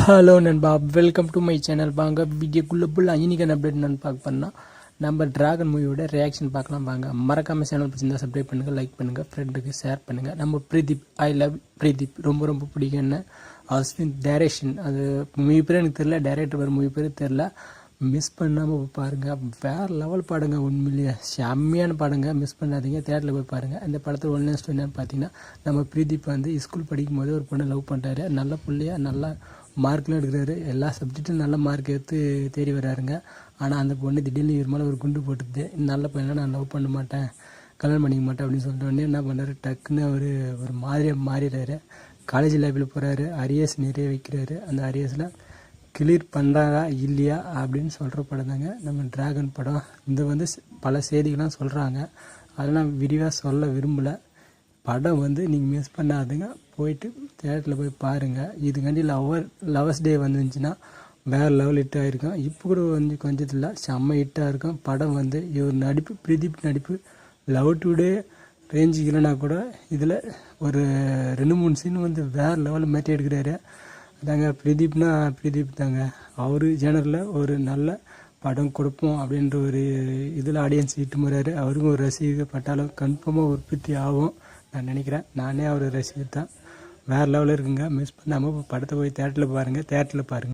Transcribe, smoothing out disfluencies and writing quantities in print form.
Hello நண்பா, welcome to my channel. வாங்க வீடியோக்குள்ளே ஃபுல்லாக இன்னைக்கு அப்டேட் நான் பார்க்க பண்ணால் நம்ம டிராகன் மூவியோட ரியாக்ஷன் பார்க்கலாம். வாங்க, மறக்காமல் சேனல் பிடிச்சிருந்தா சப்ஸ்கிரைப் பண்ணுங்கள், லைக் பண்ணுங்கள், ஃப்ரெண்டுக்கு ஷேர் பண்ணுங்கள். நம்ம பிரதீப், ஐ லவ் பிரதீப், ரொம்ப ரொம்ப பிடிக்கும். என்ன அஸ்வின் டைரக்ஷன், அது மூவி பேர் எனக்கு தெரில, டைரக்டர் வேறு மூவி பேர் தெரில. மிஸ் பண்ணாமல் பாருங்கள், வேறு லெவல் பாடுங்க, உண்மையிலேயே செம்மையான பாடுங்க, மிஸ் பண்ணாதீங்க, தேட்டரில் போய் பாருங்கள். இந்த படத்தில் ஒன்று என்னன்னு பார்த்தீங்கன்னா, நம்ம பிரதீப் வந்து ஸ்கூல் படிக்கும் போது ஒரு பொண்ணை லவ் பண்ணுறாரு. நல்ல பிள்ளையா, நல்லா மார்க்லாம் எடுக்கிறாரு, எல்லா சப்ஜெக்டும் நல்ல மார்க் எடுத்து தேடி வர்றாருங்க. ஆனால் அந்த பொண்ணு திடீர்னு இவர் மேலே ஒரு குண்டு போட்டுது. நல்ல பையனா, நான் லவ் பண்ண மாட்டேன், கல்யாணம் பண்ணிக்க மாட்டேன் அப்படின்னு சொல்லிட்டு உடனே என்ன பண்ணுறாரு, டக்குன்னு அவர் ஒரு மாதிரியாக மாறிடுறாரு. காலேஜ் லைஃப்பில் போகிறாரு, அரியர்ஸ் நிறைய வைக்கிறாரு. அந்த அரியர்ஸில் கிளியர் பண்ணுறாரா இல்லையா அப்படின்னு சொல்கிற படம் தாங்க நம்ம டிராகன் படம். இந்த வந்து பல செய்திகள்லாம் சொல்கிறாங்க, அதெல்லாம் விரிவாக சொல்ல விரும்பலை. படம் வந்து நீங்கள் மிஸ் பண்ணாதுங்க, போயிட்டு தேட்டரில் போய் பாருங்கள். இதுக்காண்டி லவர்ஸ் டே வந்துச்சுன்னா வேறு லெவல் ஹிட் ஆகிருக்கும். இப்போ கூட வந்து கொஞ்சத்தில் செம்ம ஹிட்டாக இருக்கும். படம் வந்து இவர் நடிப்பு, பிரதீப் நடிப்பு லவ் டுடே ரேஞ்சுக்கு இல்லைனா கூட இதில் ஒரு 2-3 சீன் வந்து வேறு லெவலில் மாற்றி எடுக்கிறாரு. அதாங்க பிரதீப்னா பிரதீப் தாங்க. அவர் ஜேனரில் ஒரு நல்ல படம் கொடுப்போம் அப்படின்ற ஒரு இதில் ஆடியன்ஸ் இட்டு முறாரு. அவருக்கும் ஒரு ரசிகர் பட்டாலும் கன்ஃபார்மாக உற்பத்தி ஆகும் நான் நினைக்கிறேன். நானே அவர் ரசிகர் தான். வேறு லெவலில் இருக்குங்க. மிஸ் பண்ணாமல் படத்தை போய் தேட்டரில் பாருங்கள்.